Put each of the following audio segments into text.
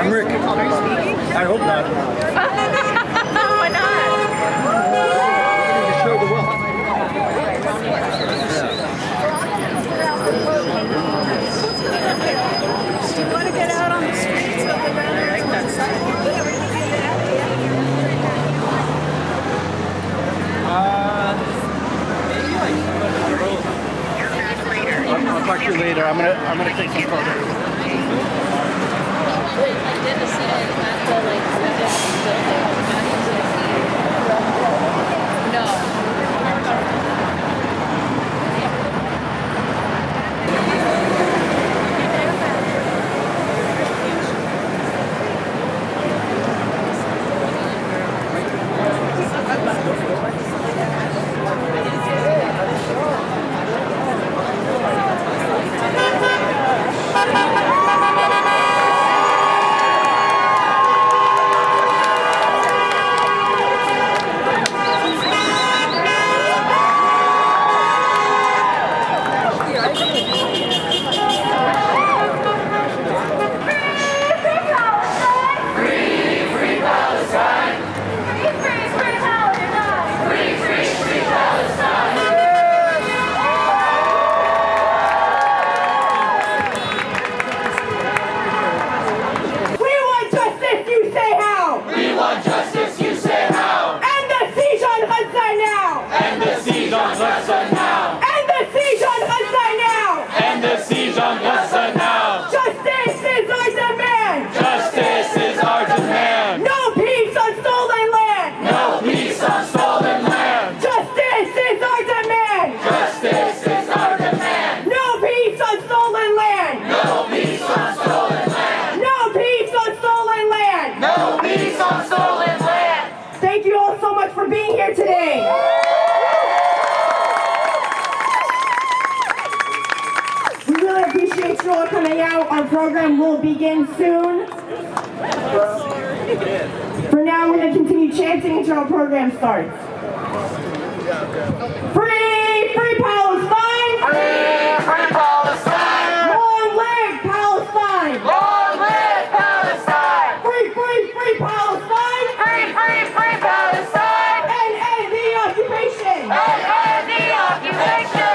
I'm Rick. I hope not. Why not? To show the wealth. Do you want to get out on the streets of the banners? I'll talk to you later. I'm gonna take some photos. Our program will begin soon. For now, we're going to continue chanting until our program starts. Free, free Palestine! Free, free Palestine! Long live Palestine! Long live Palestine! Free, free, free Palestine! Free, free, free Palestine! End the occupation! End the occupation!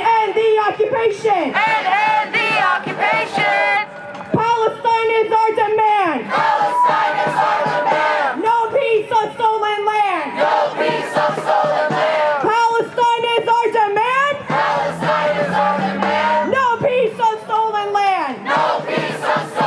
End the occupation! End the occupation! Palestine is our demand! Palestine is our demand! No peace on stolen land! No peace on stolen land! Palestine is our demand! Palestine is our demand! No peace on stolen land! No peace on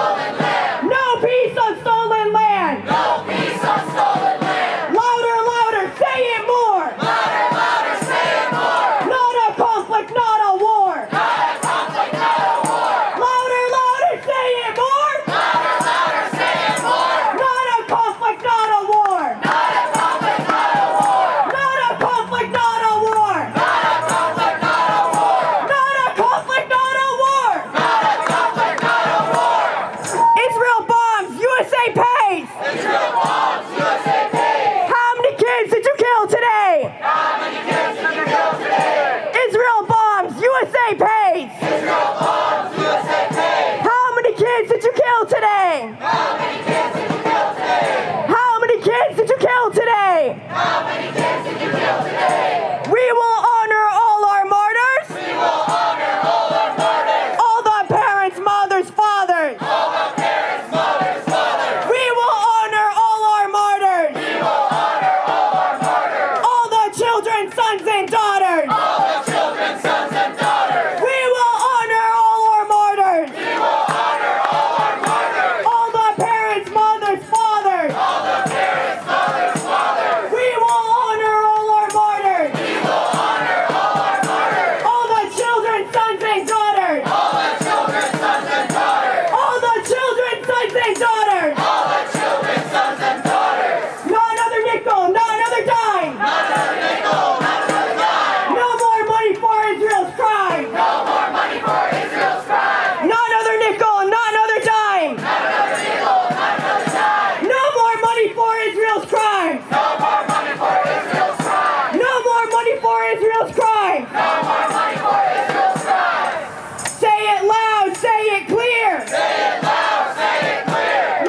stolen land! No peace on stolen land! No peace on stolen land! Louder, louder, say it more! Louder, louder, say it more! Not a conflict, not a war! Not a conflict, not a war! Louder, louder, say it more! Louder, louder, say it more! Not a conflict, not a war! Not a conflict, not a war! Not a conflict, not a war! Not a conflict, not a war! Not a conflict, not a war! Not a conflict, not a war! Israel bombs, USA pays! Israel bombs, USA pays! How many kids did you kill today? How many kids did you kill today? Israel bombs, USA pays! Israel bombs, USA pays! How many kids did you kill today? How many kids did you kill today? How many kids did you kill today? How many kids did you kill today? We will honor all our martyrs, We will honor all our martyrs! all the parents, mothers, fathers. All the parents, mothers, fathers! We will honor all our martyrs, We will honor all our martyrs! all the children, sons and daughters. All the children, sons and daughters! We will honor all our martyrs, We will honor all our martyrs! all the parents, mothers, fathers. All the parents, mothers, fathers! We will honor all our martyrs, We will honor all our martyrs! all the children, sons and daughters. All the children, sons and daughters! All the children, sons and daughters. All the children, sons and daughters! Not another nickel, not another dime. Not another nickel, not another dime! No more money for Israel's crime. No more money for Israel's crime! Not another nickel, not another dime. Not another nickel, not another dime! No more money for Israel's crime. No more money for Israel's crime! No more money for Israel's crime. No more money for Israel's crime! Say it loud, say it clear. Say it loud, say it clear!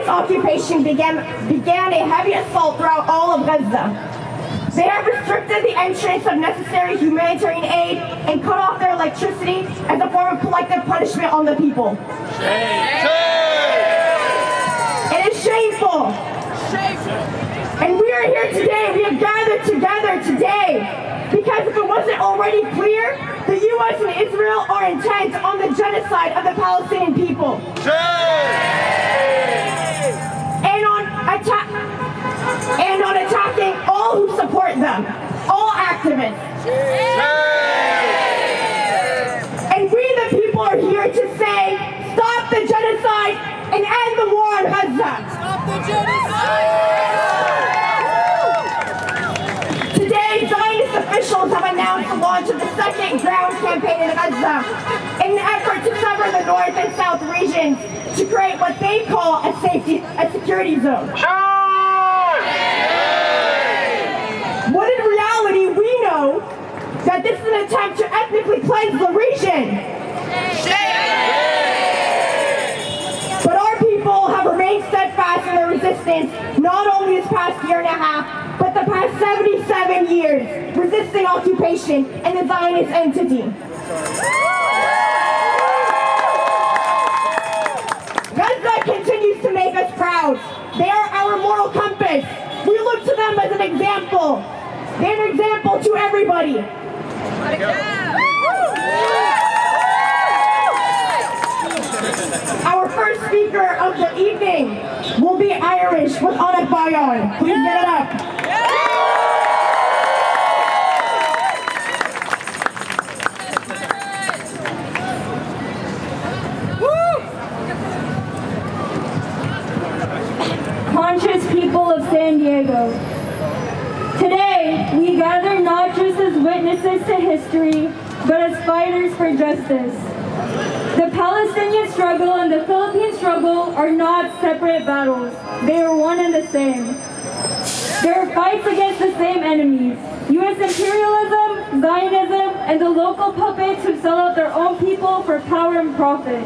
Zionist occupation began a heavy assault throughout all of Gaza. They have restricted the entrance of necessary humanitarian aid and cut off their electricity as a form of collective punishment on the people. It is shameful. And we are here today, we have gathered together today because if it wasn't already clear, the U.S. and Israel are intent on the genocide of the Palestinian people. And on attacking all who support them, all activists. And we the people are here to say, stop the genocide and end the war on Gaza. Stop the genocide! Today, Zionist officials have announced the launch of the second ground campaign in Gaza in an effort to sever the north and south regions to create what they call a security zone. When in reality, we know that this is an attempt to ethnically cleanse the region. But our people have remained steadfast in their resistance, not only this past year and a half, but the past 77 years, resisting occupation and the Zionist entity. Gaza continues to make us proud. They are our moral compass. We look to them as an example. They're an example to everybody. Our first speaker of the evening will be Irish with Anakbayan. Please get it up. Conscious people of San Diego. Today, we gather not just as witnesses to history, but as fighters for justice. The Palestinian struggle and the Philippine struggle are not separate battles. They are one and the same. They are fights against the same enemies: U.S. imperialism, Zionism, and the local puppets who sell out their own people for power and profit.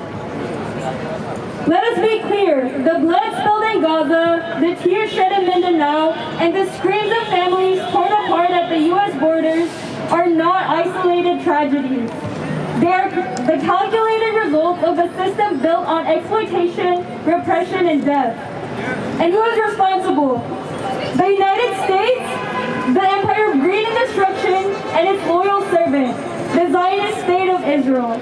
Let us be clear, the blood spilled in Gaza, the tears shed in Mindanao, and the screams of families torn apart at the U.S. borders are not isolated tragedies. They are the calculated result of a system built on exploitation, repression, and death. And who is responsible? The United States, the empire of greed and destruction, and its loyal servant, the Zionist state of Israel.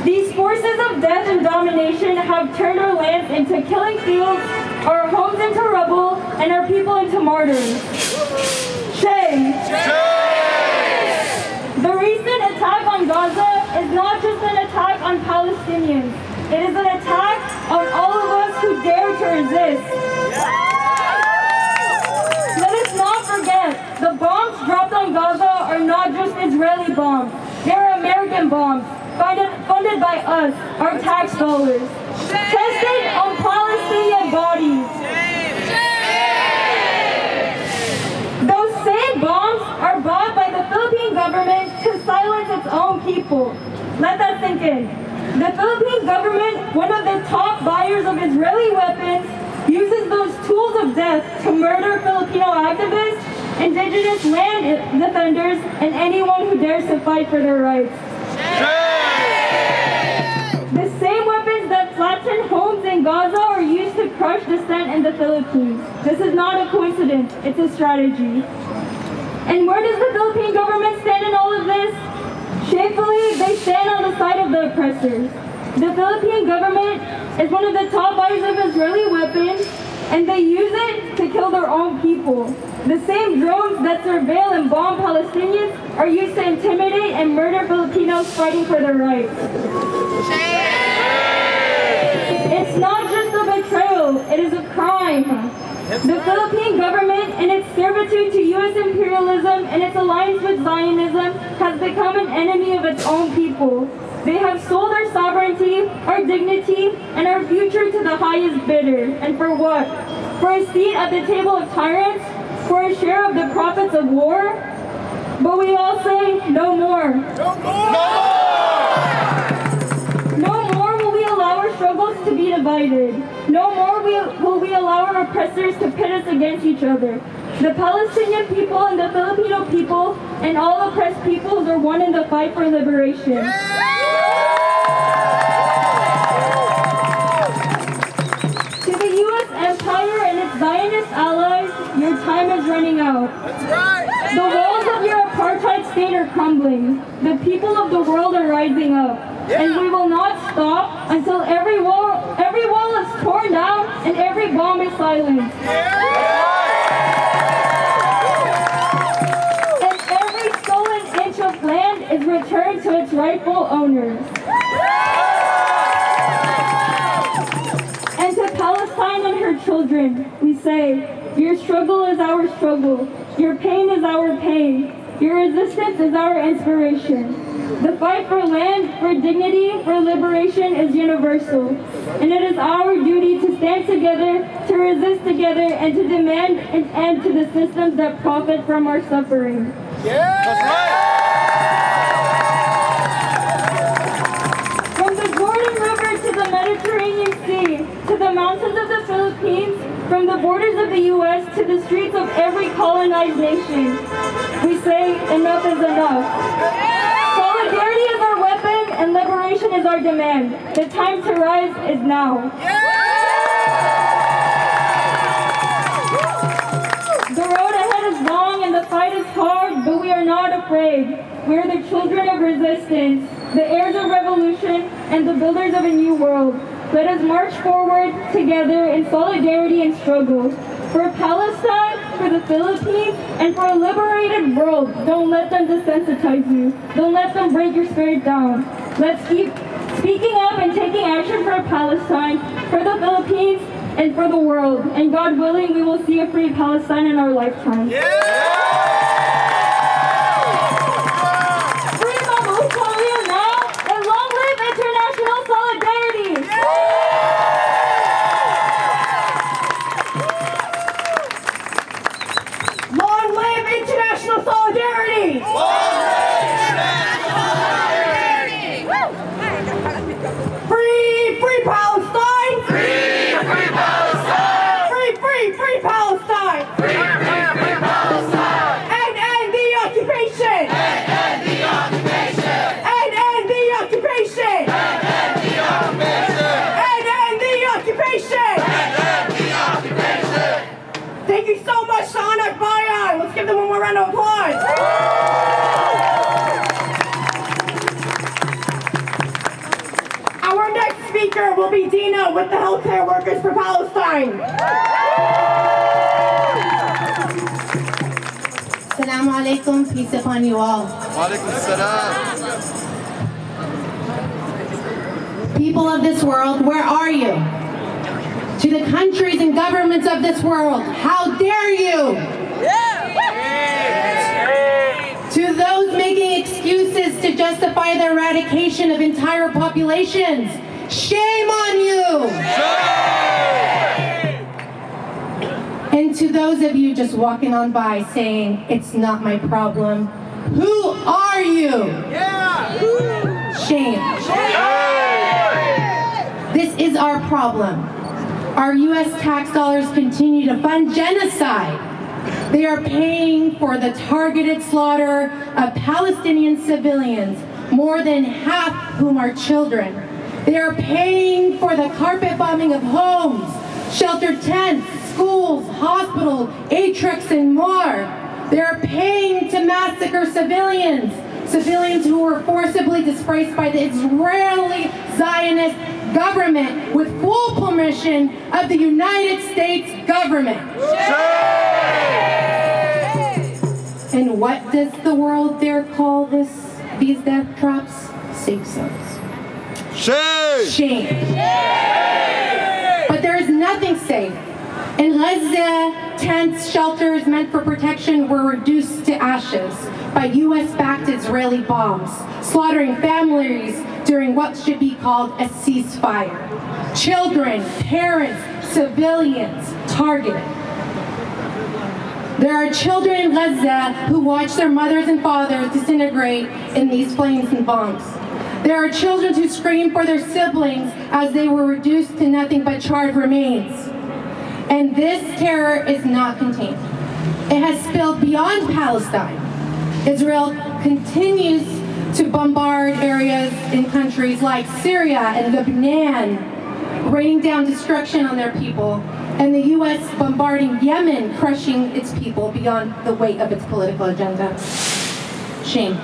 These forces of death and domination have turned our lands into killing fields, our homes into rubble, and our people into martyrs. Shame! The recent attack on Gaza is not just an attack on Palestinians. It is an attack on all of us who dare to resist. Let us not forget, the bombs dropped on Gaza are not just Israeli bombs. They are American bombs, funded by us, our tax dollars, tested on Palestinian bodies. Those same bombs are bought by the Philippine government to silence its own people. Let that sink in. The Philippine government, one of the top buyers of Israeli weapons, uses those tools of death to murder Filipino activists, indigenous land defenders, and anyone who dares to fight for their rights. The same weapons that flatten homes in Gaza are used to crush dissent in the Philippines. This is not a coincidence, it's a strategy. And where does the Philippine government stand in all of this? Shamefully, they stand on the side of the oppressors. The Philippine government is one of the top buyers of Israeli weapons, and they use it to kill their own people. The same drones that surveil and bomb Palestinians are used to intimidate and murder Filipinos fighting for their rights. It's not just a betrayal, it is a crime. The Philippine government, in its servitude to U.S. imperialism and its alliance with Zionism, has become an enemy of its own people. They have sold our sovereignty, our dignity, and our future to the highest bidder. And for what? For a seat at the table of tyrants? For a share of the profits of war? But we all say, no more. No more! No more will we allow our struggles to be divided. No more will we allow our oppressors to pit us against each other. The Palestinian people and the Filipino people and all oppressed peoples are one in the fight for liberation. To the U.S. empire and its Zionist allies, your time is running out. That's right. The walls of your apartheid state are crumbling. The people of the world are rising up. And we will not stop until every wall is torn down and every bomb is silenced. And every stolen inch of land is returned to its rightful owners. And to Palestine and her children, we say, your struggle is our struggle. Your pain is our pain. Your resistance is our inspiration. The fight for land, for dignity, for liberation is universal. And it is our duty to stand together, to resist together, and to demand an end to the systems that profit from our suffering. That's right. From the Jordan River to the Mediterranean Sea, to the mountains of the Philippines, from the borders of the U.S. to the streets of every colonized nation, we say enough is enough. Solidarity is our weapon and liberation is our demand. The time to rise is now. The road ahead is long and the fight is hard, but we are not afraid. We are the children of resistance, the heirs of revolution, and the builders of a new world. Let us march forward together in solidarity and struggle. For Palestine, for the Philippines, and for a liberated world. Don't let them desensitize you. Don't let them break your spirit down. Let's keep speaking up and taking action for Palestine, for the Philippines, and for the world. And God willing, we will see a free Palestine in our lifetime. Free Mahmoud Khalil now, and long live international solidarity! Long live international solidarity! Free Palestine! Free Palestine! Free Palestine! Free Palestine! End the occupation! End the occupation! End the occupation! End the occupation! End the occupation! End the occupation! Thank you so much to Anakbayan. Let's give them one more round of applause. Our next speaker will be Dina with the Healthcare Workers for Palestine. Assalamu alaikum, peace upon you all. Walaikum salam. People of this world, where are you? To the countries and governments of this world, how dare you? To those making excuses to justify the eradication of entire populations, shame on you! And to those of you just walking on by saying, it's not my problem, who are you? Shame. This is our problem. Our U.S. tax dollars continue to fund genocide. They are paying for the targeted slaughter of Palestinian civilians, more than half whom are children. They are paying for the carpet bombing of homes, shelter tents, schools, hospitals, aid trucks, and more. They are paying to massacre civilians who were forcibly displaced by the Israeli Zionist government with full permission of the United States government. And what does the world dare call these death traps? Safe zones. Shame. But there is nothing safe. In Gaza, tents, shelters meant for protection were reduced to ashes by U.S.-backed Israeli bombs, slaughtering families during what should be called a ceasefire. Children, parents, civilians targeted. There are children in Gaza who watch their mothers and fathers disintegrate in these flames and bombs. There are children who scream for their siblings as they were reduced to nothing but charred remains. And this terror is not contained. It has spilled beyond Palestine. Israel continues to bombard areas in countries like Syria and Lebanon, raining down destruction on their people, and the U.S. bombarding Yemen, crushing its people beyond the weight of its political agenda. Shame.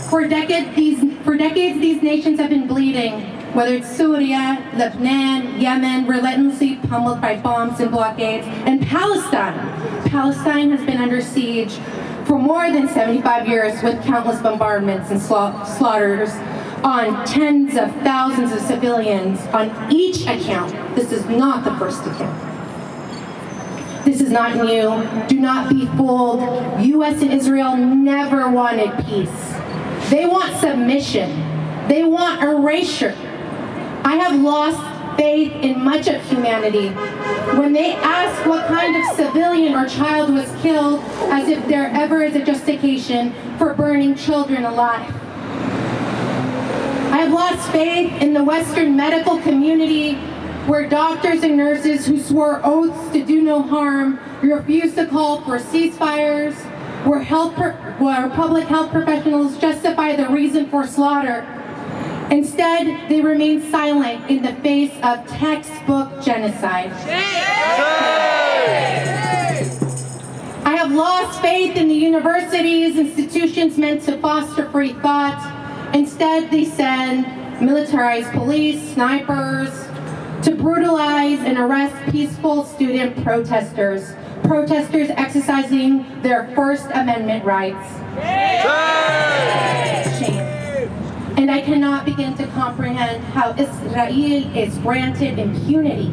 For decades, these nations have been bleeding, whether it's Syria, Lebanon, Yemen, relentlessly pummeled by bombs and blockades, and Palestine. Palestine has been under siege for more than 75 years with countless bombardments and slaughters on tens of thousands of civilians on each account. This is not the first account. This is not new. Do not be fooled. U.S. and Israel never wanted peace. They want submission. They want erasure. I have lost faith in much of humanity when they ask what kind of civilian or child was killed, as if there ever is a justification for burning children alive. I have lost faith in the Western medical community, where doctors and nurses who swore oaths to do no harm refused to call for ceasefires, where public health professionals justify the reason for slaughter. Instead, they remain silent in the face of textbook genocide. I have lost faith in the universities, institutions meant to foster free thought. Instead, they send militarized police, snipers, to brutalize and arrest peaceful student protesters exercising their First Amendment rights. Shame. And I cannot begin to comprehend how Israel is granted impunity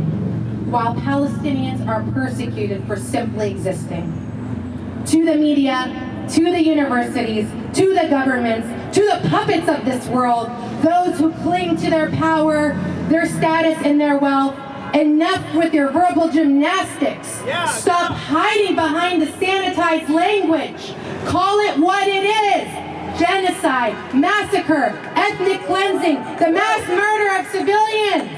while Palestinians are persecuted for simply existing. To the media, to the universities, to the governments, to the puppets of this world, those who cling to their power, their status, and their wealth, enough with your verbal gymnastics. Yeah. Stop hiding behind the sanitized language. Call it what it is. Genocide, massacre, ethnic cleansing, the mass murder of civilians.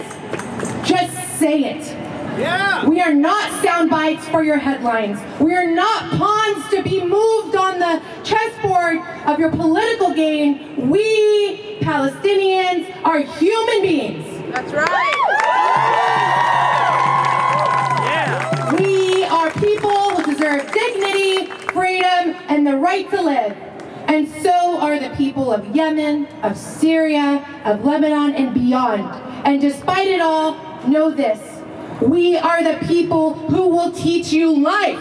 Just say it. Yeah. We are not sound bites for your headlines. We are not pawns to be moved on the chessboard of your political game. We, Palestinians, are human beings. That's right. Yeah. We are people who deserve dignity, freedom, and the right to live. And so are the people of Yemen, of Syria, of Lebanon, and beyond. And despite it all, know this: we are the people who will teach you life.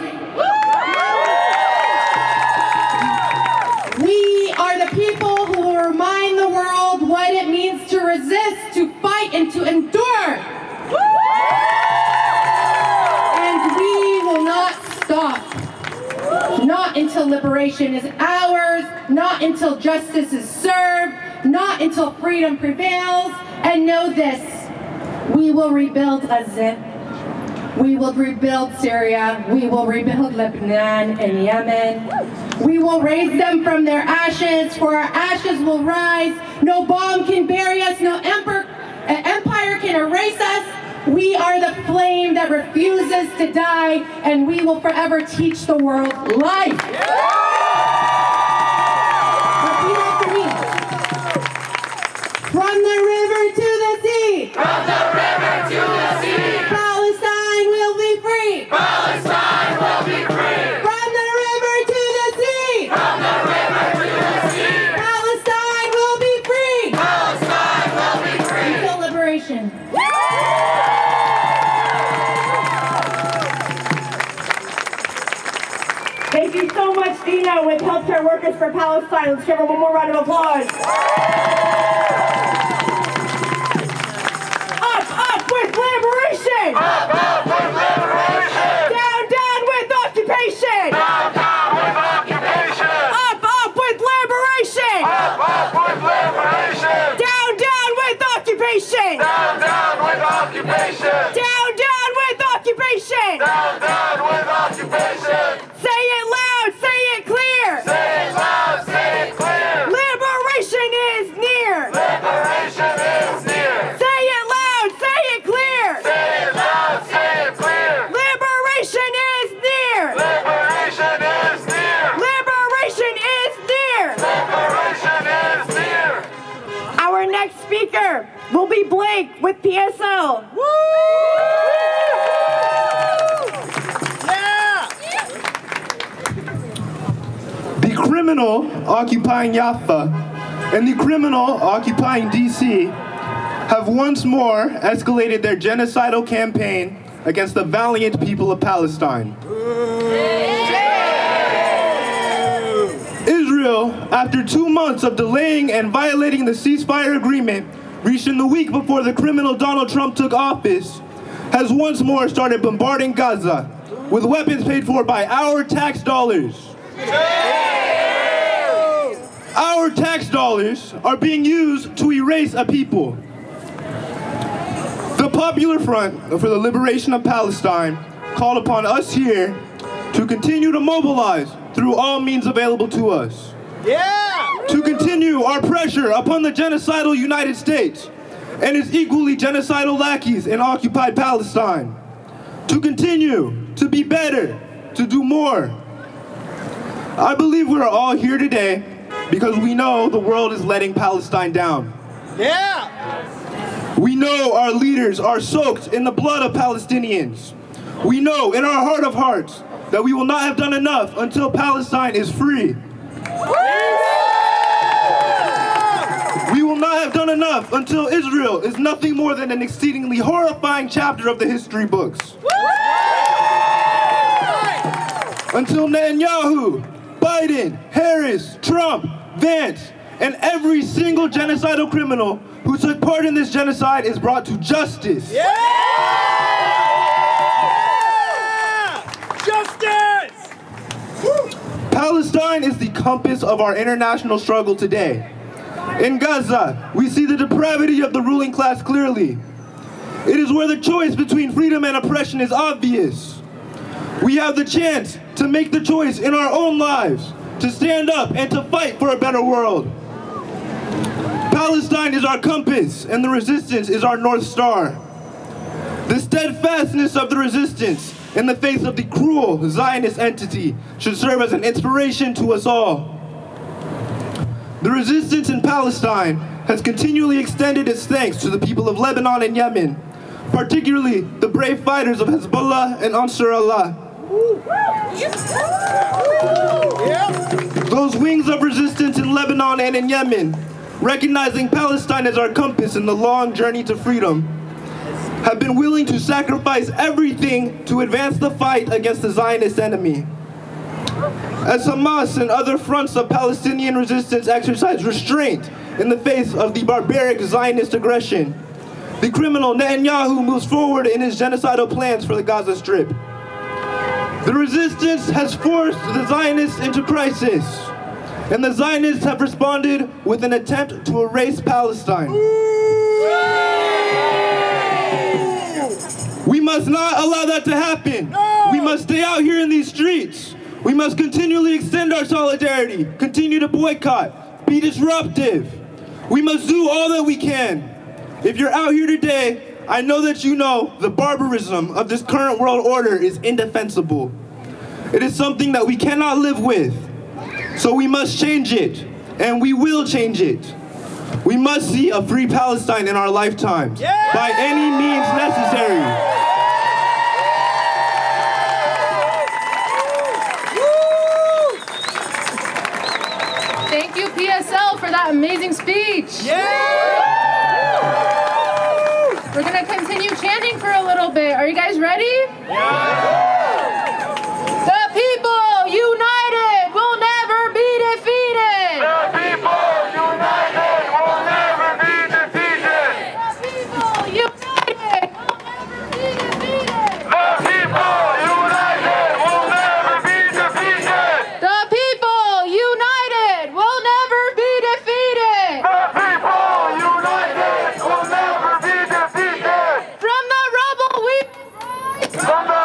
We are the people who will remind the world what it means to resist, to fight, and to endure. And we will not stop. Not until liberation is ours, not until justice is served, not until freedom prevails. And know this: we will rebuild Gaza. We will rebuild Syria. We will rebuild Lebanon and Yemen. We will raise them from their ashes, for our ashes will rise. No bomb can bury us. No empire can erase us. We are the flame that refuses to die, and we will forever teach the world life. Repeat after me. From the river to the sea. From the river to the sea. Palestine will be free. Palestine will be free. From the river to the sea. From the river to the sea. Palestine will be free. Palestine will be free. Until liberation. Thank you so much, Dina, with Healthcare Workers for Palestine. Let's give her one more round of applause. Up with liberation! Up with liberation! Down with occupation! Down with occupation! Up with liberation! Up with liberation! Down with occupation! Down with occupation! Down with occupation! Down with occupation! Say it loud, say it clear! Say it loud, say it clear! Liberation! break with PSL. The criminal occupying Jaffa and the criminal occupying DC have once more escalated their genocidal campaign against the valiant people of Palestine. Israel, after 2 months of delaying and violating the ceasefire agreement reached in the week before the criminal Donald Trump took office, has once more started bombarding Gaza with weapons paid for by our tax dollars. Our tax dollars are being used to erase a people. The Popular Front for the Liberation of Palestine called upon us here to continue to mobilize through all means available to us. To continue our pressure upon the genocidal United States and its equally genocidal lackeys in occupied Palestine. To continue to be better, to do more. I believe we are all here today because we know the world is letting Palestine down. We know our leaders are soaked in the blood of Palestinians. We know in our heart of hearts that we will not have done enough until Palestine is free. We will not have done enough until Israel is nothing more than an exceedingly horrifying chapter of the history books. Until Netanyahu, Biden, Harris, Trump, Vance, and every single genocidal criminal who took part in this genocide is brought to justice. Justice! Palestine is the compass of our international struggle today. In Gaza, we see the depravity of the ruling class clearly. It is where the choice between freedom and oppression is obvious. We have the chance to make the choice in our own lives, to stand up and to fight for a better world. Palestine is our compass, and the resistance is our North Star. The steadfastness of the resistance in the face of the cruel Zionist entity should serve as an inspiration to us all. The resistance in Palestine has continually extended its thanks to the people of Lebanon and Yemen, particularly the brave fighters of Hezbollah and Ansar Allah. Those wings of resistance in Lebanon and in Yemen, recognizing Palestine as our compass in the long journey to freedom, have been willing to sacrifice everything to advance the fight against the Zionist enemy. As Hamas and other fronts of Palestinian resistance exercise restraint in the face of the barbaric Zionist aggression, the criminal Netanyahu moves forward in his genocidal plans for the Gaza Strip. The resistance has forced the Zionists into crisis, and the Zionists have responded with an attempt to erase Palestine. We must not allow that to happen. We must stay out here in these streets. We must continually extend our solidarity, continue to boycott, be disruptive. We must do all that we can. If you're out here today, I know that you know the barbarism of this current world order is indefensible. It is something that we cannot live with. So we must change it, and we will change it. We must see a free Palestine in our lifetimes, by any means necessary. Thank you, PSL, for that amazing speech. We're going to continue chanting for a little bit. Are you guys ready? The people united will never be defeated. The people united will never be defeated. The people united will never be defeated. The people united will never be defeated. The people united will never be defeated. The people united will never be defeated. From the rubble we will rise. From the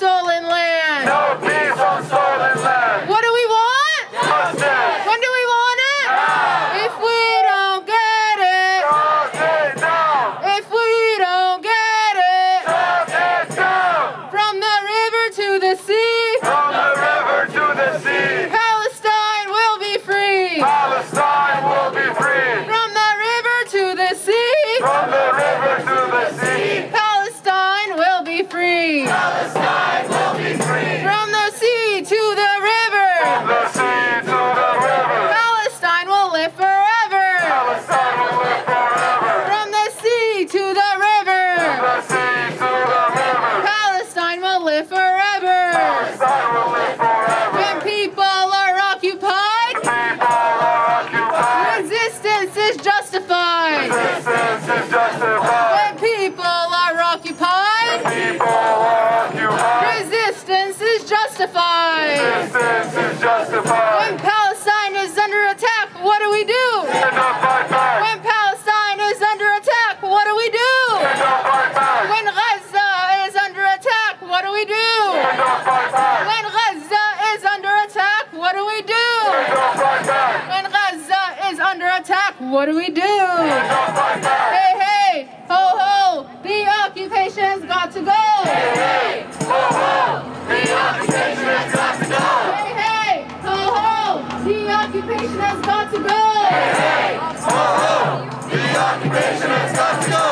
stolen land. No peace on stolen land. What do we want? Justice. When do we want it? If we don't get it. Shut it down. If we don't get it. Shut it down. From the river to the sea. From the river to the sea. Palestine will be free. Palestine will be free. From the river to the sea. From the river to the sea. Palestine will be free. Palestine will be free. From the sea to the river. From the sea to the river. Palestine will live forever. Palestine will live forever. From the sea to the river. From the sea to the river. Palestine will live forever. Palestine will live forever. When people are occupied, People are occupied. resistance is justified. Resistance is justified. When people are occupied, People are occupied. resistance is justified. Resistance is justified. When Palestine is under attack, what do we do? Stand up, fight back. When Palestine is under attack, what do we do? Stand up, fight back. When Gaza is under attack, what do we do? Stand up, fight back. When Gaza is under attack, what do we do? Stand up, fight back. When Gaza is under attack, what do we do? Stand up, fight back. Hey, hey, ho, ho, the occupation has got to go. Hey, ho, ho. The occupation has got to go. Hey, hey, ho, ho, the occupation has got to go. Hey, ho, ho. The occupation has got to go.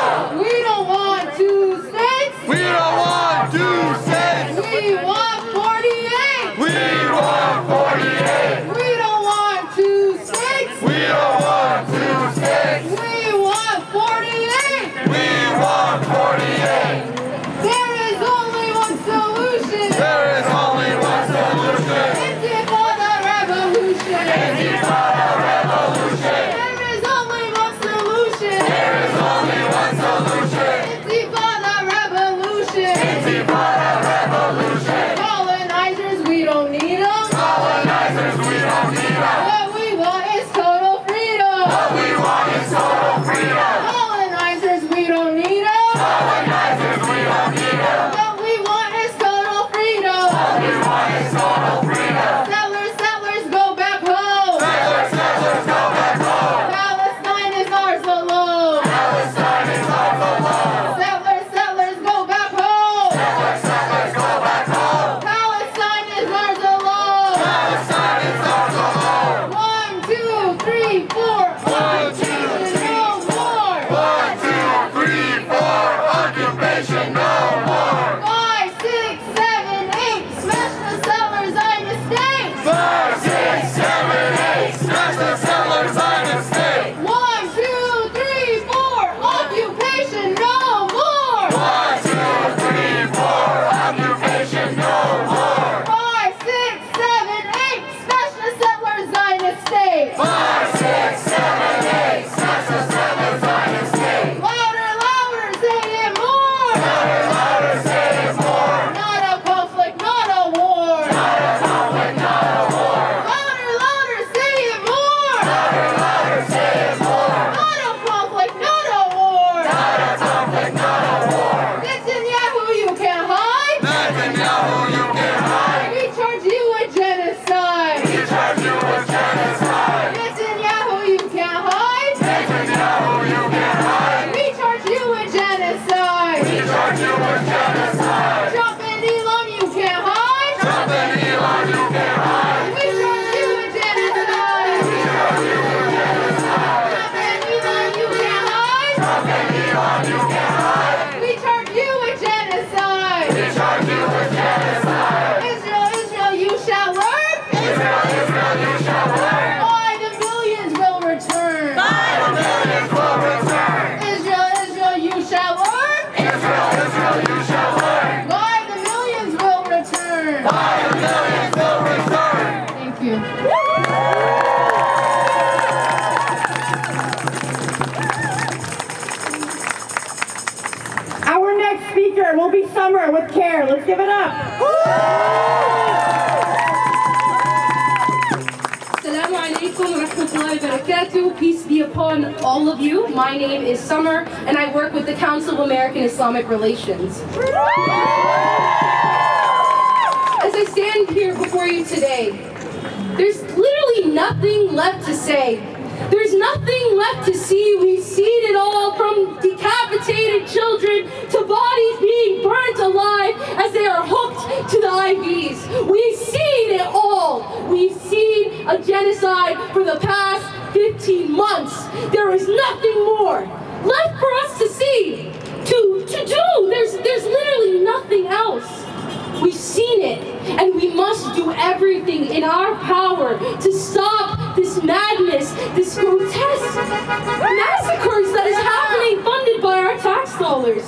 We don't want 2 states. We don't want 2 states. We want 48. We want 48. We don't want 2 states. We don't want 2 states. We want 48. We want 48. There is only one solution. There is only one solution. Intifada revolution. Intifada revolution. There is only one solution. There is only one solution. Intifada revolution. Intifada revolution. Colonizers, we don't need them. Colonizers, we don't need them. What we want is total freedom. What we want is total freedom. Colonizers, we don't need them. Colonizers, we don't need them. What we want is total freedom. What we want is total freedom. Settlers, settlers, go back home. Settlers, settlers, go back home. Palestine is ours alone. Palestine is ours alone. Settlers, settlers, go back home. Settlers, settlers, go back home. Palestine is ours alone. Palestine is ours alone. 1, 2, 3, 4. 1, 2, 3. No more. 1, 2, 3, 4. Occupation no more. 5, 6, 7, 8. Smash the settlers on the state. 5, 6, 7, 8. Smash the settlers on the state. 1, 2, 3, 4. Occupation no more. 1, 2, 3, 4. Occupation no more. 5, 6, 7, 8. Smash the settlers on the state. 5, 6, 7, 8. Smash the settlers on the state. Louder, louder, say it more. Louder, louder, say it more. Not a conflict, not a war. Not a conflict, not a war. Louder, louder, say it more. Louder, louder, say it more. Not a conflict, not a war. Not a conflict, not a war. Netanyahu, you can't hide. Netanyahu, you can hide. We charge you with genocide. We charge you with genocide. Netanyahu, you can't hide. Netanyahu, you can hide. We charge you with genocide. We charge you with genocide. Trump and Elon, you can't hide. Trump and Elon, you can hide. We charge you with genocide. We charge you with genocide. Trump and Elon, you can't hide. Trump and Elon, you can hide. We charge you with genocide. We charge you with genocide. Israel, Israel, you shall learn. Israel, Israel, you shall learn. Why the millions will return. The millions will return. Israel, Israel, you shall learn. Israel, Israel, you shall learn. Why the millions will return. Why the millions will return. Thank you. Our next speaker will be Summer with CAIR. Let's give it up. Assalamu alaikum wa rahmatullahi wa barakatuh. Peace be upon all of you. My name is Summer, and I work with the Council of American Islamic Relations. you today. There's literally nothing left to say. There's nothing left to see. We've seen it all, from decapitated children to bodies being burnt alive as they are hooked to the IVs. We've seen it all. We've seen a genocide for the past 15 months. There is nothing more left for us to see, to do. There's literally nothing else. We've seen it, and we must do everything in our power to stop this madness, this grotesque massacres that is happening, funded by our tax dollars.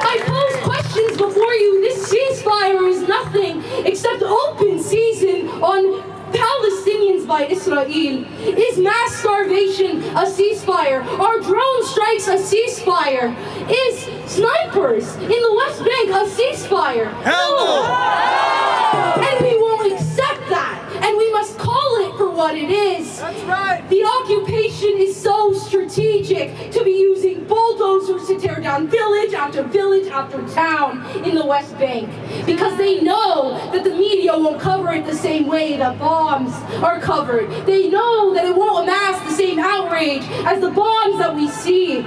I pose questions before you. This ceasefire is nothing except open season on Palestinians by Israel. Is mass starvation a ceasefire? Are drone strikes a ceasefire? Is snipers in the West Bank a ceasefire? Hell no! And we won't accept that. And we must call it for what it is. That's right. The occupation is so strategic to be using bulldozers to tear down village after town in the West Bank, because they know that the media won't cover it the same way that bombs are covered. They know that it won't amass the same outrage as the bombs that we see.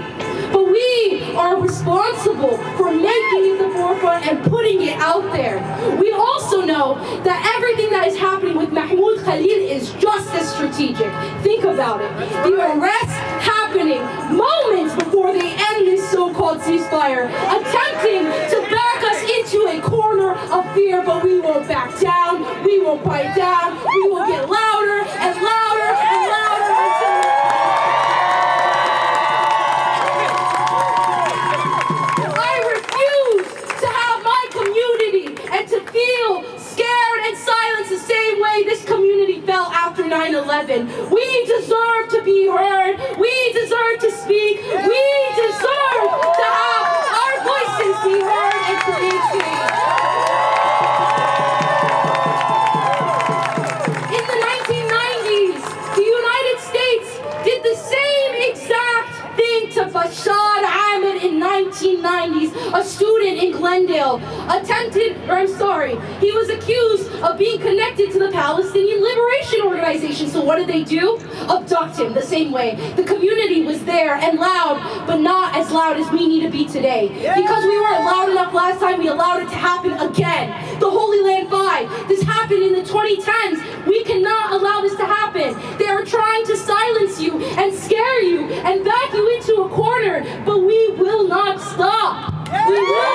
But we are responsible for making it the forefront and putting it out there. We also know that everything that is happening with Mahmoud Khalil is just as strategic. Think about it. The arrests happening moments before they end this so-called ceasefire, attempting to back us into a corner of fear, but we won't back down, we won't quiet down, we will get louder and louder and louder until feel scared and silenced the same way this community felt after 9/11. We deserve to be heard. We deserve to speak. We deserve to have our voices be heard and create change. In the 1990s, the United States did the same exact thing to Bashar Ahmed in 1990s, a student in Glendale, he was accused of being connected to the Palestinian Liberation Organization. So what did they do? Abduct him the same way. The community was there and loud, but not as loud as we need to be today. Because we weren't loud enough last time, we allowed it to happen again. The Holy Land 5, this happened in the 2010s. We cannot allow this to happen. They are trying to silence you and scare you and back you into a corner, but we will not stop. We will.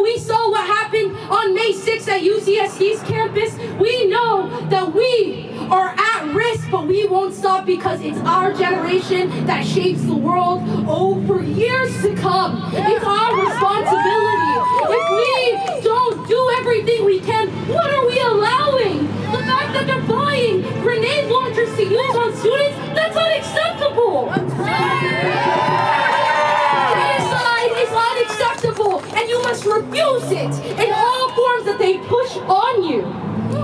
We saw what happened on May 6th at UCSD's campus. We know that we are at risk, but we won't stop, because it's our generation that shapes the world for years to come. It's our responsibility. If we don't do everything we can, what are we allowing? The fact that they're buying grenade launchers to use on students, that's unacceptable. Unacceptable, and you must refuse it in all forms that they push on you.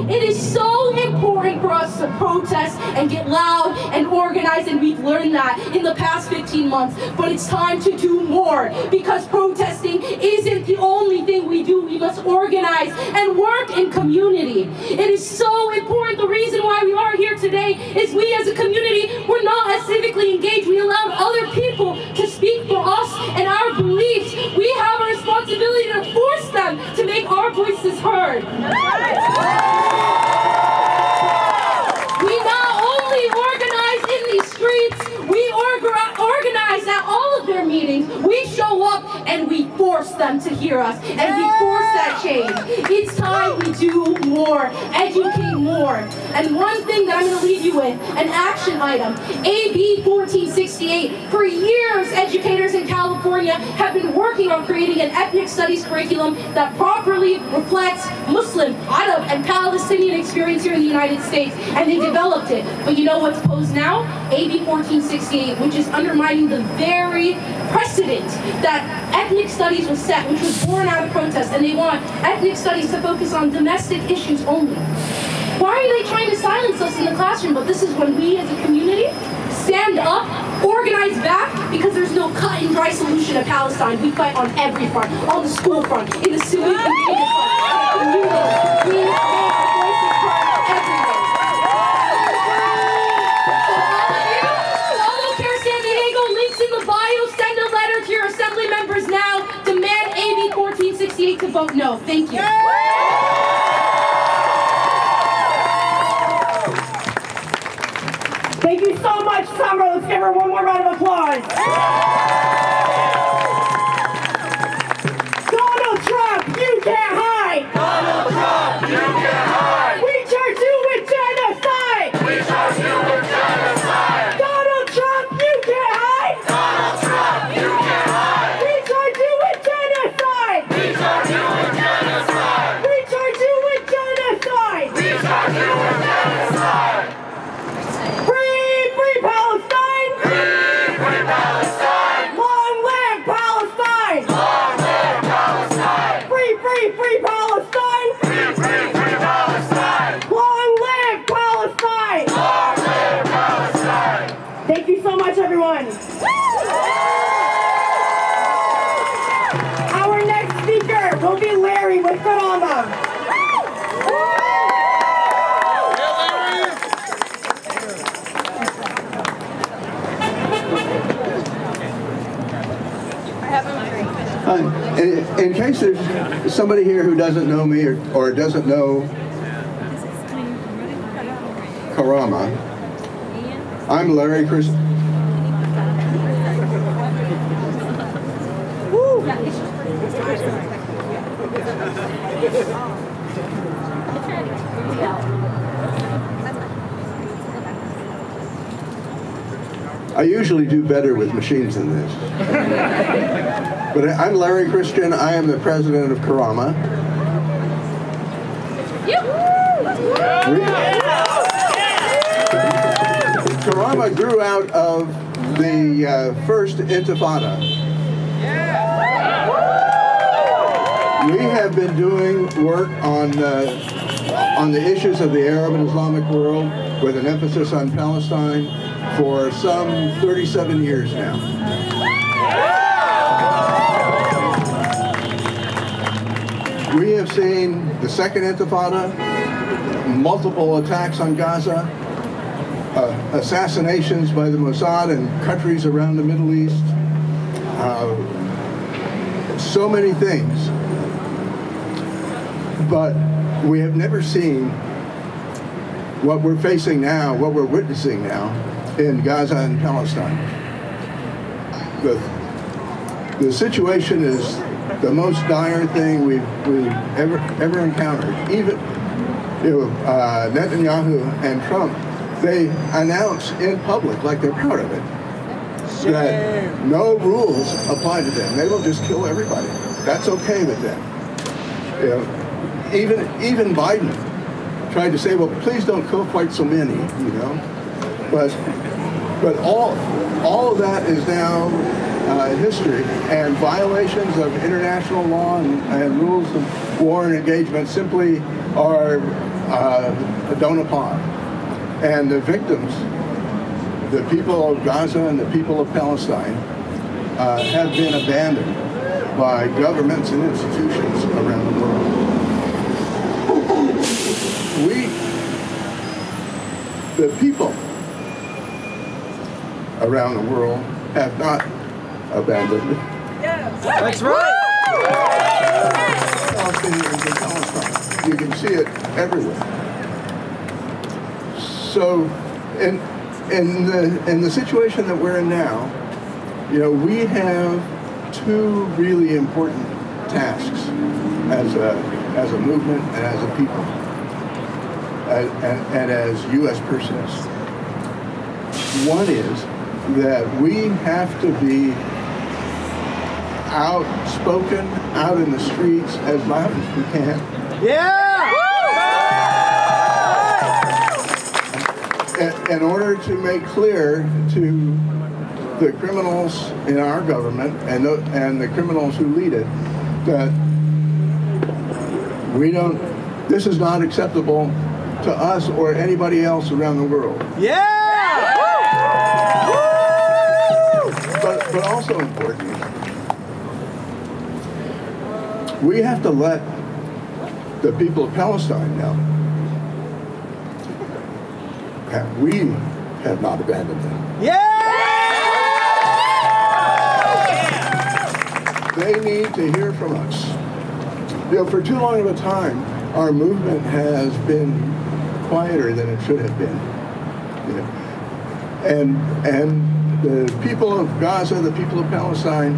It is so important for us to protest and get loud and organize, and we've learned that in the past 15 months. But it's time to do more, because protesting isn't the only thing we do. We must organize and work in community. It is so important. The reason why we are here today is we as a community, we're not as civically engaged. We allowed other people to speak for us and our beliefs. We have a responsibility to force them to make our voices heard. We not only organize in these streets, we organize at all of their meetings. We show up and we force them to hear us, and we force that change. It's time we do more, educate more. And one thing that I'm going to leave you with, an action item, AB 1468. For years, educators in California have been working on creating an ethnic studies curriculum that properly reflects Muslim, Arab, and Palestinian experience here in the United States, and they developed it. But you know what's posed now? AB 1468, which is undermining the very precedent that ethnic studies was set, which was born out of protest, and they want ethnic studies to focus on domestic issues only. Why are they trying to silence us in the classroom? But this is when we as a community stand up Organize back because there's no cut and dry solution to Palestine. We fight on every front, on the school front, in the civic engagement front, in the community. We make our voices heard everywhere. So all of you, San Diego, links in the bio, send a letter to your assembly members now. Demand AB 1468 to vote no. Thank you. Thank you so much, Summer. Let's give her one more round of applause. Donald Trump, you can't hide. Donald Trump, you can't hide. We charge you with genocide. We charge you with genocide. Donald Trump, you can't hide. Donald Trump, you can't hide. We charge you with genocide. We charge you with genocide. We charge you with genocide. We charge you with genocide. Free Palestine. Free Palestine. Long live Palestine. Long live Palestine. Free Palestine. Free Palestine. Long live Palestine. Long live Palestine. Thank you so much, everyone. Our next speaker will be Larry with KARAMA. In case there's somebody here who doesn't know me or doesn't know KARAMA, I'm Larry Chris. I usually do better with machines than this. But I'm Larry Christian. I am the president of KARAMA. KARAMA grew out of the first Intifada. We have been doing work on the issues of the Arab and Islamic world with an emphasis on Palestine for some 37 years now. We have seen the second Intifada, multiple attacks on Gaza, assassinations by the Mossad in countries around the Middle East, so many things. But we have never seen what we're facing now, what we're witnessing now in Gaza and Palestine. The situation is the most dire thing we've ever encountered. Even Netanyahu and Trump, they announce in public, like they're proud of it, that no rules apply to them. They will just kill everybody. That's okay with them. Even Biden tried to say, well, please don't kill quite so many, But all of that is now history, and violations of international law and rules of war and engagement simply don't apply. And the victims, the people of Gaza and the people of Palestine, have been abandoned by governments and institutions around the world. The people around the world have not abandoned it. That's right. Palestinians in Palestine. You can see it everywhere. So, in the situation that we're in now, we have two really important tasks as a movement and as a people, and as U.S. persons. One is that we have to be outspoken, out in the streets as loud as we can. Yeah! In order to make clear to the criminals in our government and the criminals who lead it that this is not acceptable to us or anybody else around the world. Yeah! but also important, we have to let the people of Palestine know that we have not abandoned them. They need to hear from us. You know, for too long of a time, our movement has been quieter than it should have been. You know? And the people of Gaza, the people of Palestine,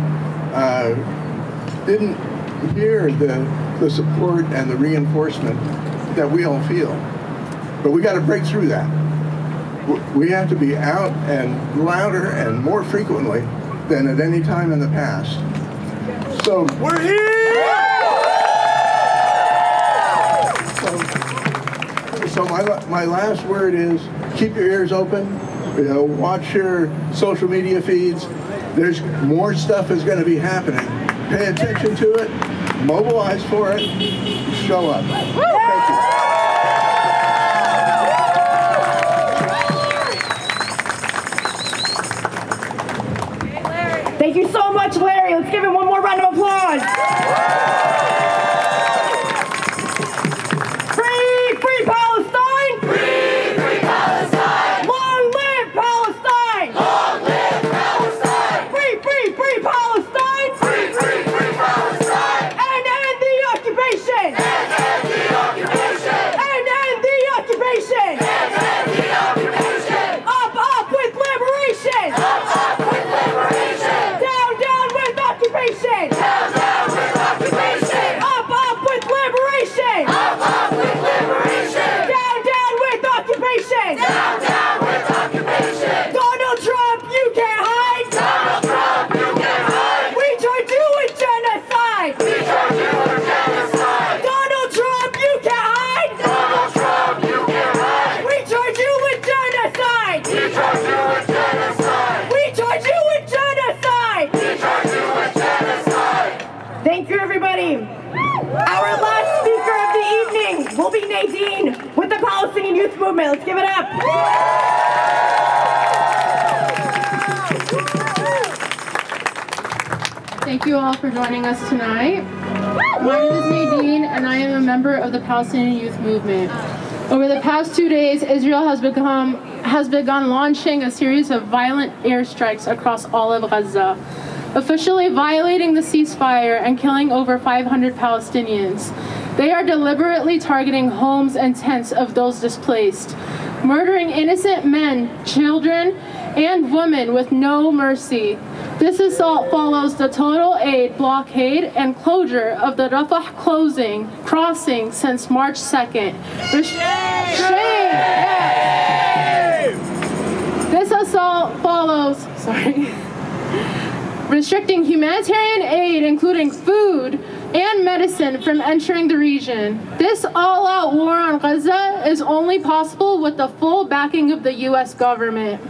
didn't hear the support and the reinforcement that we all feel. But we got to break through that. We have to be out and louder and more frequently than at any time in the past. So we're here! So my last word is keep your ears open. You know, watch your social media feeds. There's more stuff is going to be happening. Pay attention to it. Mobilize for it. Show up. Thank you. Thank you so much, Larry. Let's give him one more round of applause. Free, free Palestine! Free, free Palestine! Long live Palestine! Long live Palestine! Free, free, free Palestine! Free, free, free Palestine! And end the occupation! And end the occupation! And end the occupation! And end the occupation! Up with liberation! Up with liberation! Down with occupation! Down with occupation! Up with liberation! Up with liberation! Down with occupation! Down with occupation! Donald Trump, you can't hide! Donald Trump, you can't hide! We charge you with genocide! We charge you with genocide! Donald Trump, you can't hide! Donald Trump, you can't hide! We charge you with genocide! We charge you with genocide! We charge you with genocide! We charge you with genocide! Thank you, everybody. Our last speaker of the evening will be Nadine with the Palestinian Youth Movement. Let's give it up. Thank you all for joining us tonight. My name is Nadine, and I am a member of the Palestinian Youth Movement. Over the past 2 days, Israel has begun launching a series of violent airstrikes across all of Gaza, officially violating the ceasefire and killing over 500 Palestinians. They are deliberately targeting homes and tents of those displaced, murdering innocent men, children, and women with no mercy. This assault follows the total aid blockade and closure of the Rafah crossing since March 2nd. This assault follows, restricting humanitarian aid, including food and medicine, from entering the region. This all-out war on Gaza is only possible with the full backing of the U.S. government.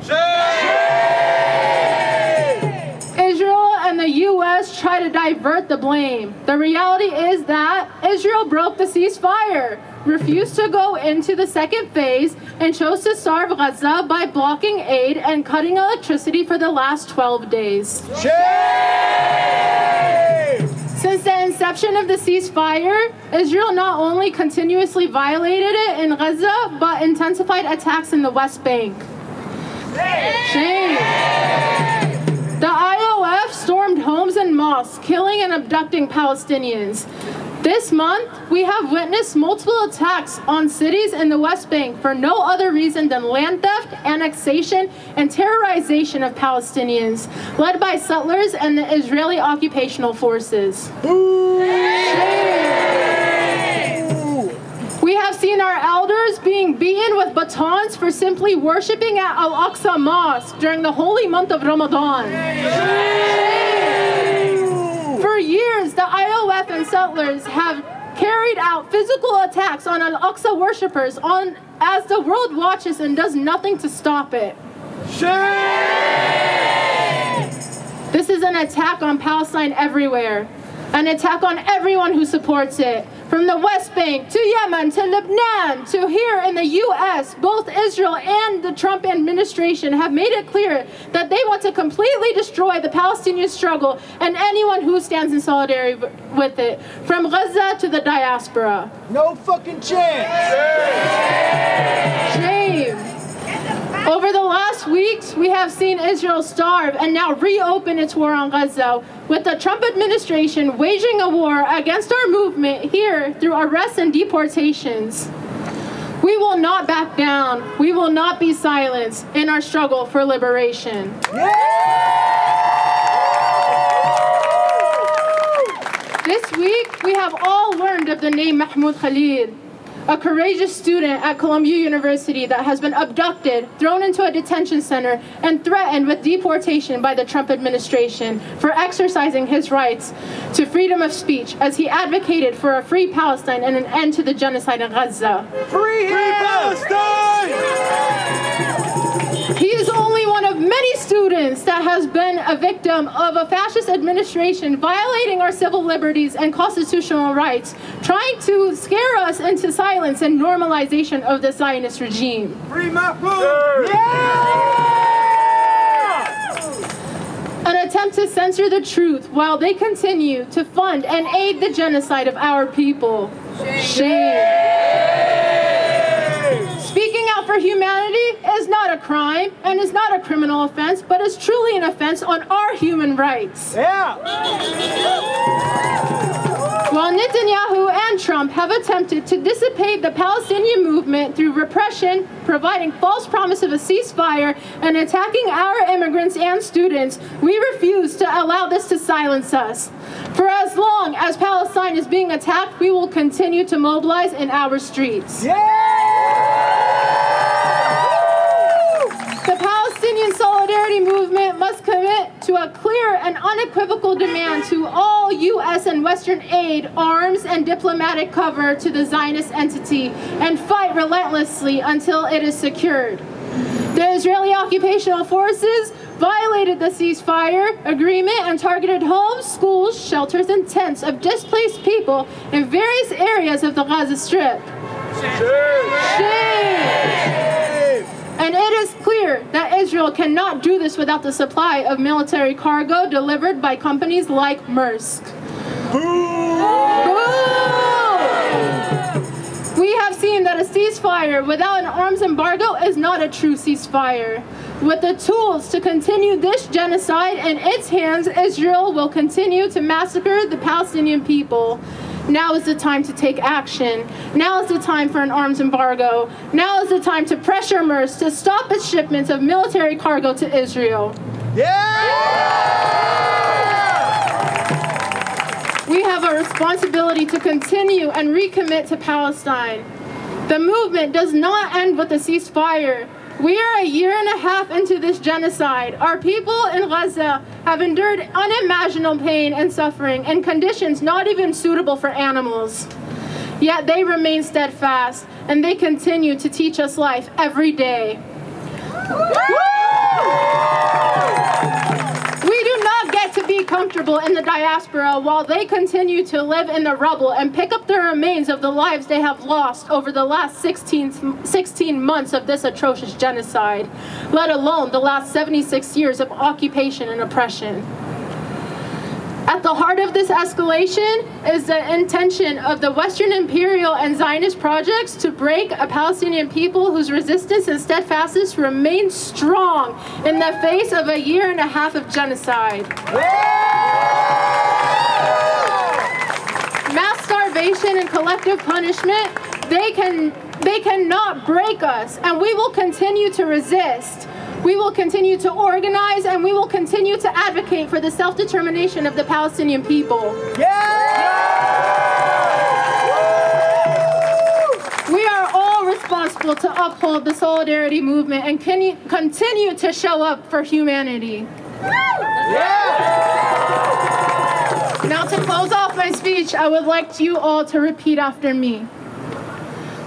Israel and the U.S. try to divert the blame. The reality is that Israel broke the ceasefire, refused to go into the second phase, and chose to starve Gaza by blocking aid and cutting electricity for the last 12 days. Since the inception of the ceasefire, Israel not only continuously violated it in Gaza, but intensified attacks in the West Bank. Shame. The IOF stormed homes and mosques, killing and abducting Palestinians. This month, we have witnessed multiple attacks on cities in the West Bank for no other reason than land theft, annexation, and terrorization of Palestinians, led by settlers and the Israeli occupational forces. We have seen our elders being beaten with batons for simply worshiping at Al-Aqsa Mosque during the holy month of Ramadan. For years, the IOF and settlers have carried out physical attacks on Al-Aqsa worshippers as the world watches and does nothing to stop it. This is an attack on Palestine everywhere, an attack on everyone who supports it, From the West Bank to Yemen to Lebanon to here in the U.S., both Israel and the Trump administration have made it clear that they want to completely destroy the Palestinian struggle and anyone who stands in solidarity with it, from Gaza to the diaspora. No fucking chance! Shame! Over the last weeks, we have seen Israel starve and now reopen its war on Gaza, with the Trump administration waging a war against our movement here through arrests and deportations. We will not back down. We will not be silenced in our struggle for liberation. This week, we have all learned of the name Mahmoud Khalil, a courageous student at Columbia University that has been abducted, thrown into a detention center, and threatened with deportation by the Trump administration for exercising his rights to freedom of speech as he advocated for a free Palestine and an end to the genocide in Gaza. Free Palestine! He is only one of many students that has been a victim of a fascist administration violating our civil liberties and constitutional rights, trying to scare us into silence and normalization of the Zionist regime. Free Mahmoud! An attempt to censor the truth while they continue to fund and aid the genocide of our people. Shame. Speaking out for humanity is not a crime and is not a criminal offense, but is truly an offense on our human rights. Yeah! While Netanyahu and Trump have attempted to dissipate the Palestinian movement through repression, providing false promise of a ceasefire, and attacking our immigrants and students, we refuse to allow this to silence us. For as long as Palestine is being attacked, we will continue to mobilize in our streets. The Palestinian Solidarity Movement must commit to a clear and unequivocal demand to all U.S. and Western aid, arms, and diplomatic cover to the Zionist entity and fight relentlessly until it is secured. The Israeli occupational forces violated the ceasefire agreement and targeted homes, schools, shelters, and tents of displaced people in various areas of the Gaza Strip. Shame! And it is clear that Israel cannot do this without the supply of military cargo delivered by companies like Maersk. Boo! We have seen that a ceasefire without an arms embargo is not a true ceasefire. With the tools to continue this genocide in its hands, Israel will continue to massacre the Palestinian people. Now is the time to take action. Now is the time for an arms embargo. Now is the time to pressure Maersk to stop its shipments of military cargo to Israel. We have a responsibility to continue and recommit to Palestine. The movement does not end with a ceasefire. We are a year and a half into this genocide. Our people in Gaza have endured unimaginable pain and suffering in conditions not even suitable for animals. Yet they remain steadfast, and they continue to teach us life every day. We do not get to be comfortable in the diaspora while they continue to live in the rubble and pick up the remains of the lives they have lost over the last 16 months of this atrocious genocide, let alone the last 76 years of occupation and oppression. At the heart of this escalation is the intention of the Western imperial and Zionist projects to break a Palestinian people whose resistance and steadfastness remain strong in the face of a year and a half of genocide. Mass starvation and collective punishment, they cannot break us, and we will continue to resist. We will continue to organize, and we will continue to advocate for the self-determination of the Palestinian people. We are all responsible to uphold the solidarity movement and continue to show up for humanity. Now, to close off my speech, I would like you all to repeat after me.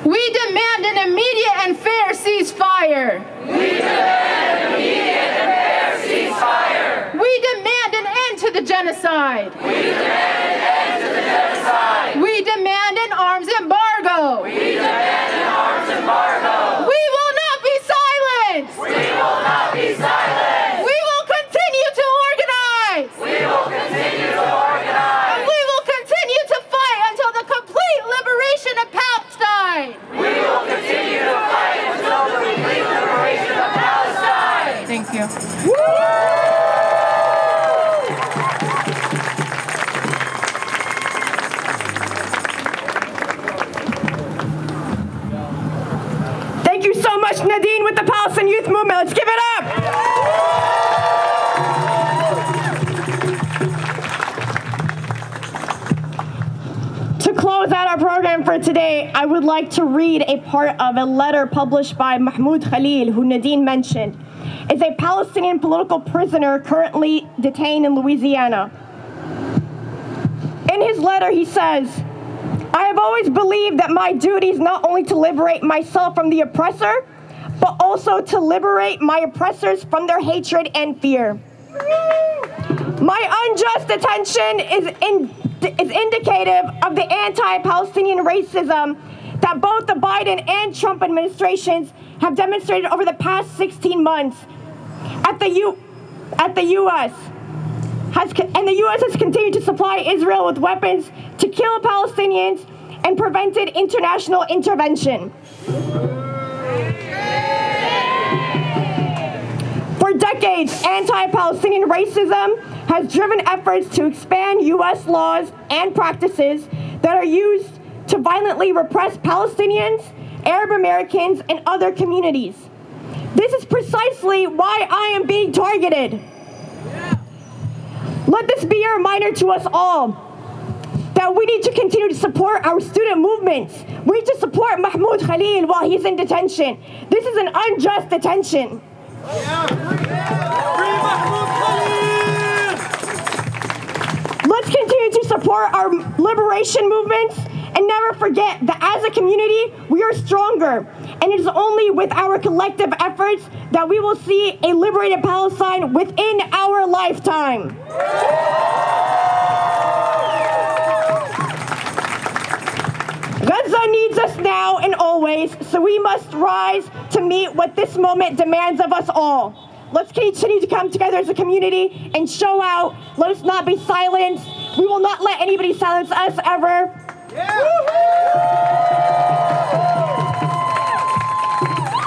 We demand an immediate and fair ceasefire. We demand an immediate and fair ceasefire. We demand an end to the genocide. We demand an end to the genocide. We demand an you. Thank you so much, Nadine, with the Palestinian Youth Movement. Let's give it up. To close out our program for today, I would like to read a part of a letter published by Mahmoud Khalil, who Nadine mentioned, is a Palestinian political prisoner currently detained in Louisiana. In his letter, he says, I have always believed that my duty is not only to liberate myself from the oppressor, but also to liberate my oppressors from their hatred and fear. My unjust detention is indicative of the anti-Palestinian racism that both the Biden and Trump administrations have demonstrated over the past 16 months. The U.S. has continued to supply Israel with weapons to kill Palestinians and prevented international intervention. For decades, anti-Palestinian racism has driven efforts to expand U.S. laws and practices that are used to violently repress Palestinians, Arab Americans, and other communities. This is precisely why I am being targeted. Let this be a reminder to us all that we need to continue to support our student movements. We need to support Mahmoud Khalil while he's in detention. This is an unjust detention. Let's continue to support our liberation movements and never forget that as a community, we are stronger. And it is only with our collective efforts that we will see a liberated Palestine within our lifetime. Gaza needs us now and always, so we must rise to meet what this moment demands of us all. Let's continue to come together as a community and show out. Let us not be silenced. We will not let anybody silence us ever.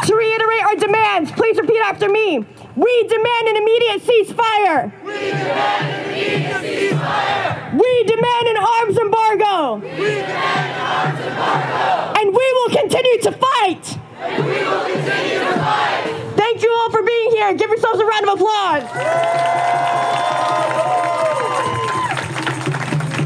To reiterate our demands, please repeat after me. We demand an immediate ceasefire. We demand an immediate ceasefire. We demand an arms embargo. We demand an arms embargo. And we will continue to fight. And we will continue to fight. Thank you all for being here. Give yourselves a round of applause.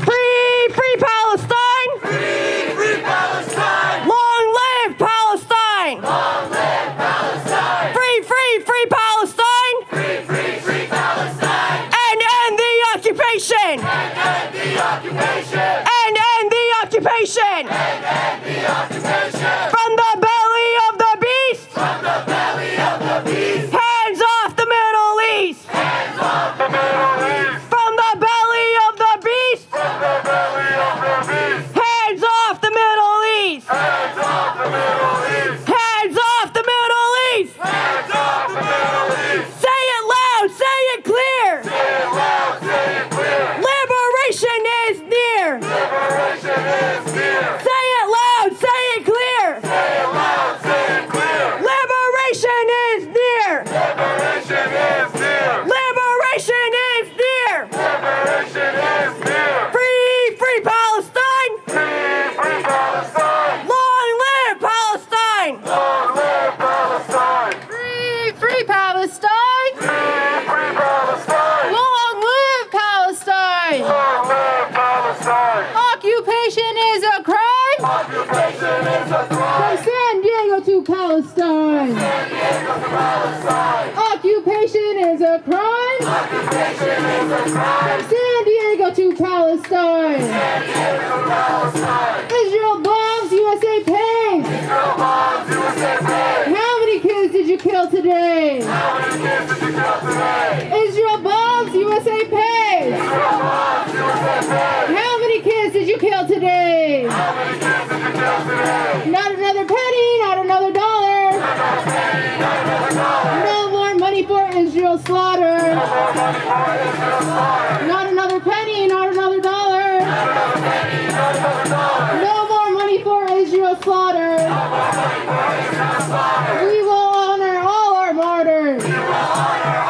Free, free Palestine. Free, free Palestine. Long live Palestine. Long live Palestine. Free, free, free Palestine. Free, free, free Palestine. And end the occupation. And end the occupation. And end the occupation. And end the occupation. From the belly of the beast. From the belly of the beast. Hands off the Middle East. Hands off the Middle East. From the belly of the beast. From the belly of the beast. Hands off the Middle East. Hands off the Middle East. Hands off the Middle East. Hands off the Middle East. Say it loud, say it clear. Say it loud, say it clear. Liberation is near. Liberation is near. Say it loud, say it clear. Say it loud, say it clear. Liberation is near. Liberation is near. Liberation is near. Liberation is near. Free, free Palestine. Free, free Palestine. Long live Palestine. Long live Palestine. Free, free Palestine. Free, free Palestine. Long live Palestine. Long live Palestine. Occupation is a crime. Occupation is a From crime. San Diego to Palestine. San Diego to Palestine. Occupation is a crime. Occupation is a crime. From San Diego to Palestine. San Diego to Palestine. Israel bombs, USA pays. Israel bombs, USA pays. How many kids did you kill today? How many kids did you kill today? Israel bombs, USA pays. Israel bombs, USA pays. How many kids did you kill today? How many kids did you kill today? Not another penny, not another dollar. Not a penny, not another dollar. No more money for Israel slaughter. No more money for Israel slaughter. Not another penny, not another dollar. Not another penny, not another dollar. No more money for Israel slaughter. No more money for Israel slaughter. We will honor all our martyrs. We will honor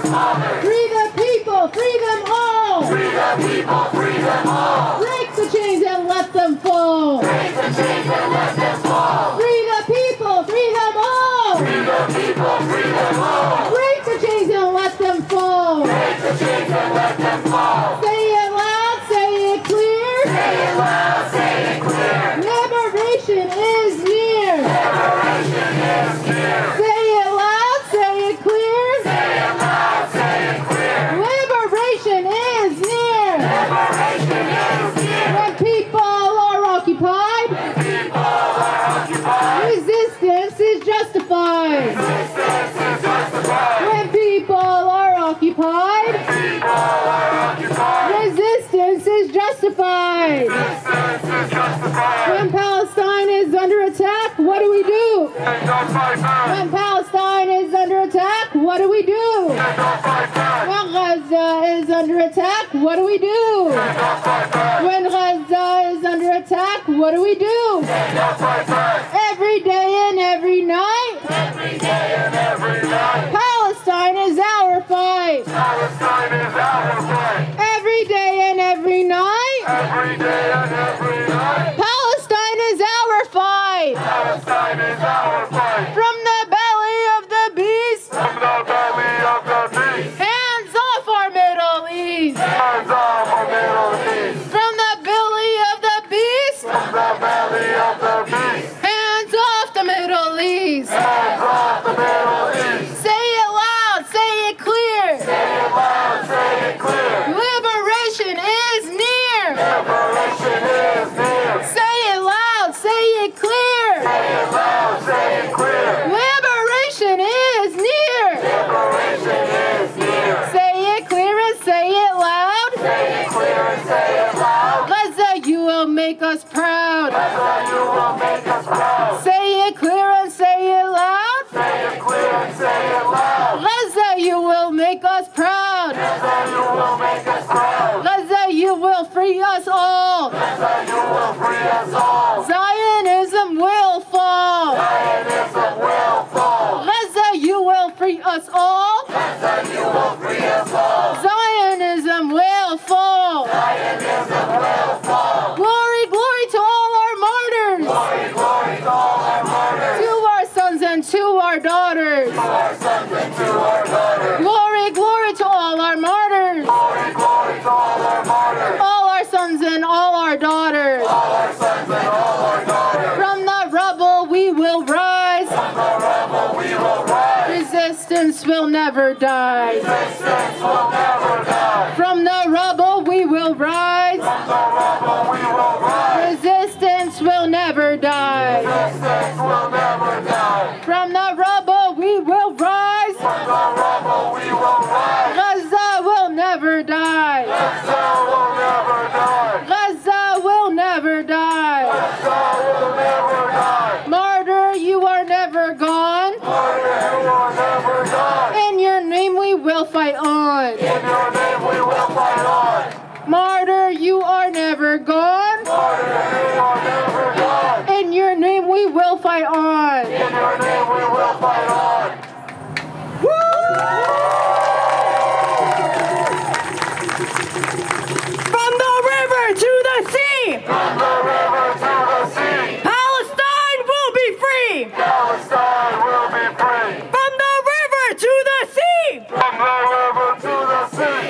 Free the people, free them all. Free the people, free them all. Break the chains and let them fall. Break the chains and let them fall. Free the people, free them all. Free the people, free them all. Break the chains and let them fall. Break the chains and let them fall. Say it loud, say it clear. Say it loud, say it clear. Liberation is near. Liberation is near. Say it loud, say it clear. Say it loud, say it clear. Liberation is near. Liberation is near. When people are occupied, People are occupied. resistance is justified. Resistance is justified. When people are occupied, People are occupied. resistance is justified. Resistance is justified. When Palestine is under attack, what do we do? And don't fight back. When Palestine is under attack, what do we do? And don't fight back. When Gaza is under attack, what do we do? And don't fight back. When Gaza is under attack, what do we do? And don't fight back. Every day and every night, Every day and every night. Palestine is our fight. Palestine is our fight. Every day and every night, Every day and every night. Palestine is our fight. Palestine is our fight. From the belly of the beast, From the belly of the beast. hands off our Middle East. Hands off the Middle East. From the belly of the beast, From the belly of the beast. hands off the Middle East. Hands off the Middle East. Say it loud, say it clear. Say it loud, say it clear. Liberation is near. Liberation is near. Say it loud, say it clear. Say it loud, say it clear. Liberation is near. Liberation is near. Say it clear and say it loud. Say it clear and say it loud. Gaza, you will make us proud. That you will make us proud. Say it clear and say it loud. Say it clear and say it loud. Gaza, you will make us proud. That you will make us proud. Gaza, you will free us all. That you will free us all. Zionism will fall. Zionism will fall. Gaza, you will free us all. That you will free us all. Zionism will fall. Zionism will fall. Glory, glory to all our martyrs. Glory, glory to all our martyrs. To our sons and to our daughters. To our sons and to our daughters. Glory, glory to all our martyrs. Glory, glory to all our martyrs. All our sons and all our daughters. All our sons and all our daughters. From the rubble we will rise. From the rubble we will rise. Resistance will never die. Resistance will never die. From the rubble we will rise. From the rubble we will rise. Resistance will never die. Resistance will never die. From the rubble we will rise. From the rubble we will rise. Gaza will never die. Gaza will never die. Gaza will never die. Gaza will never die. Martyr, you are never gone. Martyr, you will never die. In your name we will fight on. In your name we will fight on. Martyr, you are never gone. Martyr, you are never gone. In your name we will fight on. In your name we will fight on. From the river to the sea, From the river to the sea. Palestine will be free. Palestine will be free. From the river to the sea, From the river to the sea.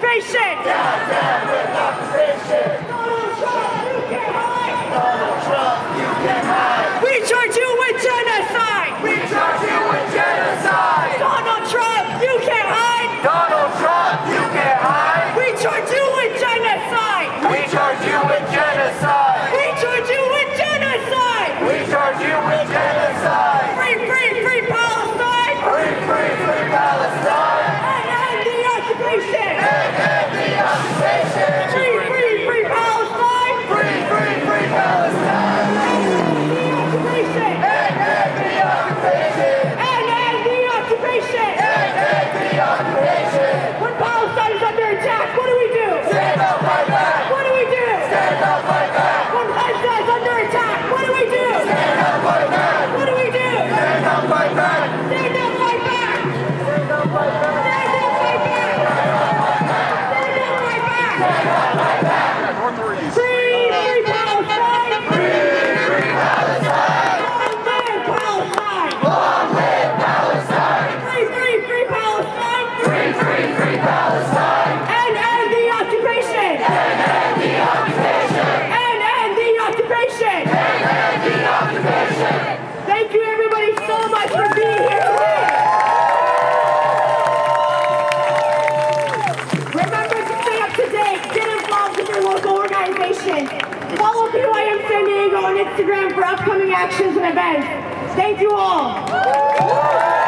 occupation! Down with occupation! Donald Trump, you can't hide! Donald Trump, you can't hide! We charge you with genocide! We charge you with genocide! Donald Trump, you can't hide! Donald Trump, you can't hide! We charge you with genocide! We charge you with genocide! We charge you with genocide! We charge you with genocide! Free, free, free Palestine! Free, free, free Palestine! And the occupation! And the occupation! Free, free, free Palestine! Free, free, free Palestine! The occupation! And the occupation! And the occupation! And the occupation! When Palestine is under attack, what do we do? Stand up, fight back! What do we do? Stand up, fight back! When Gaza is under attack, what do we do? Stand up, fight back! What do we do? Stand up, fight back! Stand up, fight back! Stand up, fight back! Stand up, fight back! Stand up, fight back! Free, free Palestine! Free, free Palestine! Long live Palestine! Long live Palestine! Free, free, free Palestine! Free, free, free Palestine! And the occupation! And the occupation! And the occupation! And the occupation! Thank you everybody so much for being here today! Remember to stay up to date, get involved with your local organization. Follow PYM San Diego on Instagram for upcoming actions and events. Thank you all!